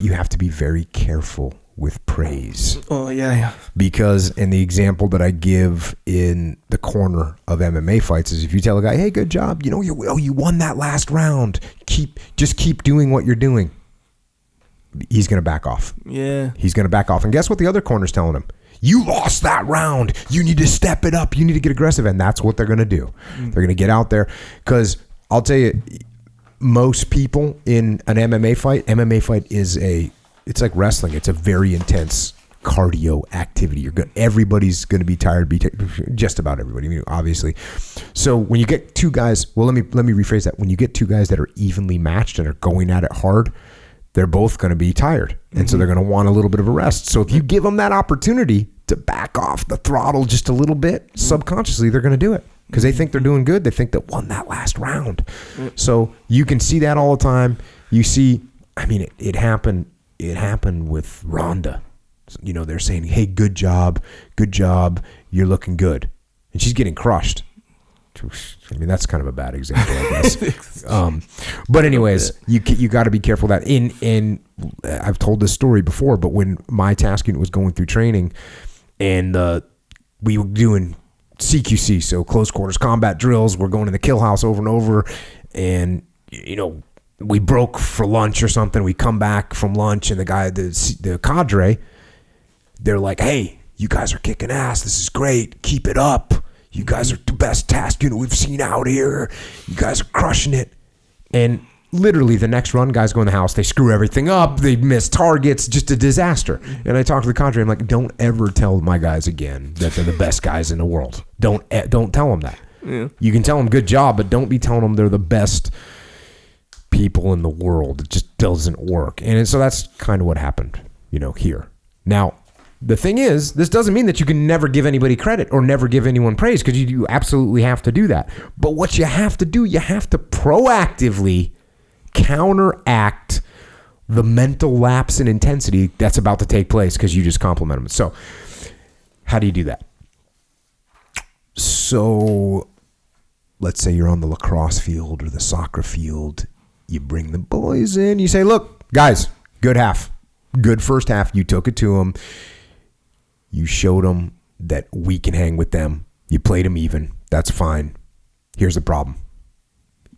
you have to be very careful with praise. Oh, yeah. Because in the example that I give in the corner of MMA fights is if you tell a guy, hey, good job, you won that last round. Just keep doing what you're doing. He's going to back off. Yeah. He's going to back off. And guess what the other corner's telling him? You lost that round. You need to step it up. You need to get aggressive. And that's what they're going to do. They're going to get out there. Because I'll tell you, most people in an MMA fight it's like wrestling. It's a very intense cardio activity. Everybody's going to be tired. Just about everybody, obviously. So when you get two guys, let me rephrase that. When you get two guys that are evenly matched and are going at it hard, they're both going to be tired. And so they're going to want a little bit of a rest. So if you give them that opportunity to back off the throttle just a little bit, subconsciously they're going to do it. Because they think they're doing good. They think they won that last round. So you can see that all the time. You see, it happened with Rhonda. They're saying, hey, good job, you're looking good. And she's getting crushed. That's kind of a bad example, I guess. But anyways, you got to be careful that in I've told this story before, but when my task unit was going through training and we were doing CQC, so close quarters combat drills. We're going to the kill house over and over, and we broke for lunch or something. We come back from lunch, and the cadre, they're like, "Hey, you guys are kicking ass. This is great. Keep it up. You guys are the best task unit we've seen out here. You guys are crushing it." And literally the next run, guys go in the house, they screw everything up, they miss targets, just a disaster. And I talk to the cadre, I'm like, don't ever tell my guys again that they're the best guys in the world. Don't tell them that. Yeah. You can tell them good job, but don't be telling them they're the best people in the world. It just doesn't work. And so that's kind of what happened, here. Now, the thing is, this doesn't mean that you can never give anybody credit or never give anyone praise, because you absolutely have to do that. But what you have to do, you have to proactively counteract the mental lapse in intensity that's about to take place because you just compliment them. So how do you do that? So let's say you're on the lacrosse field or the soccer field. You bring the boys in. You say, look, guys, good half. Good first half. You took it to them. You showed them that we can hang with them. You played them even. That's fine. Here's the problem.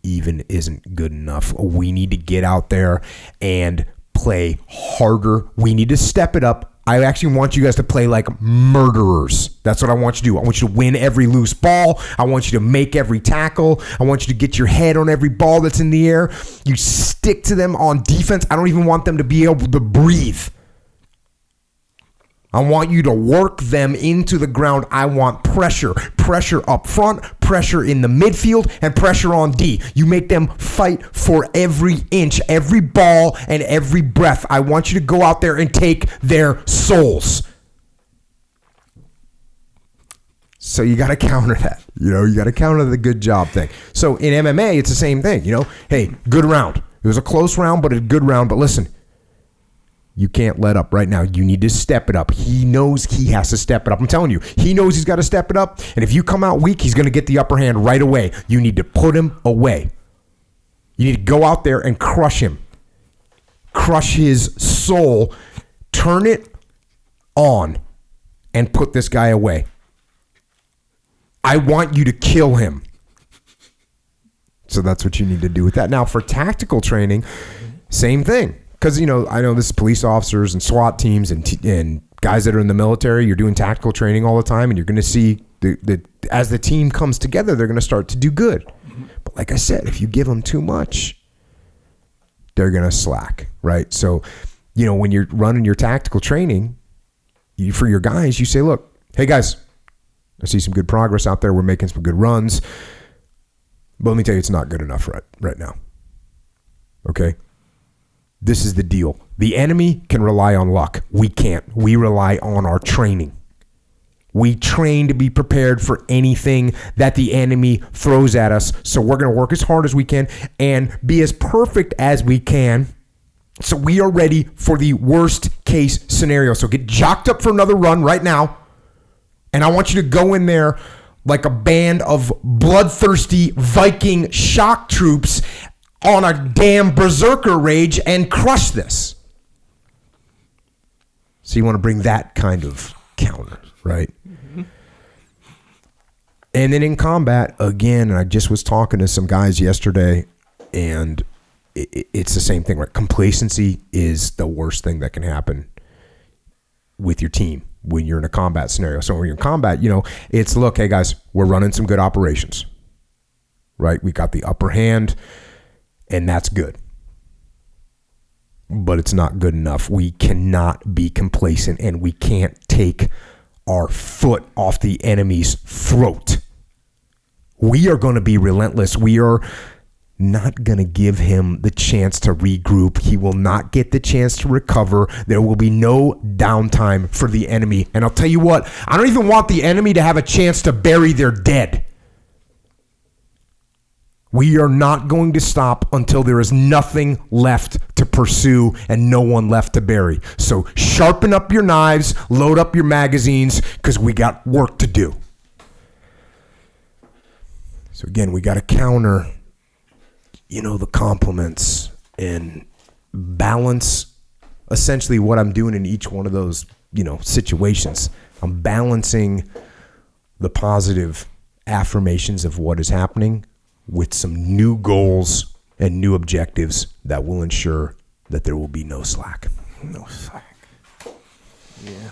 Even isn't good enough. We need to get out there and play harder. We need to step it up. I actually want you guys to play like murderers. That's what I want you to do. I want you to win every loose ball. I want you to make every tackle. I want you to get your head on every ball that's in the air. You stick to them on defense. I don't even want them to be able to breathe. I want you to work them into the ground. I want pressure up front, pressure in the midfield, and pressure on D. You make them fight for every inch, every ball, and every breath. I want you to go out there and take their souls. So you got to counter that. You got to counter the good job thing. So in MMA, it's the same thing. Hey, good round. It was a close round, but a good round. But listen, you can't let up right now. You need to step it up. He knows he has to step it up. I'm telling you, he knows he's got to step it up. And if you come out weak, he's going to get the upper hand right away. You need to put him away. You need to go out there and crush him. Crush his soul. Turn it on and put this guy away. I want you to kill him. So that's what you need to do with that. Now, for tactical training, same thing. Because, I know this is police officers and SWAT teams and guys that are in the military. You're doing tactical training all the time, and you're going to see as the team comes together, they're going to start to do good. But like I said, if you give them too much, they're going to slack, right? So, when you're running your tactical training, for your guys, you say, look, hey guys, I see some good progress out there. We're making some good runs. But let me tell you, it's not good enough right now. Okay? This is the deal. The enemy can rely on luck. We can't. We rely on our training. We train to be prepared for anything that the enemy throws at us. So we're going to work as hard as we can and be as perfect as we can. So we are ready for the worst case scenario. So get jocked up for another run right now. And I want you to go in there like a band of bloodthirsty Viking shock troops on a damn berserker rage and crush this. So you want to bring that kind of counter, right? Mm-hmm. And then in combat, again, I just was talking to some guys yesterday, and it's the same thing, right? Complacency is the worst thing that can happen with your team when you're in a combat scenario. So when you're in combat, it's, look, hey guys, we're running some good operations, right? We got the upper hand, and that's good. But it's not good enough. We cannot be complacent, and we can't take our foot off the enemy's throat. We are going to be relentless. We are not going to give him the chance to regroup. He will not get the chance to recover. There will be no downtime for the enemy. And I'll tell you what, I don't even want the enemy to have a chance to bury their dead. We are not going to stop until there is nothing left to pursue and no one left to bury. So sharpen up your knives, load up your magazines, because we got work to do. So again, we got to counter, the compliments and balance essentially what I'm doing in each one of those, situations. I'm balancing the positive affirmations of what is happening with some new goals and new objectives that will ensure that there will be no slack. No slack. Yeah.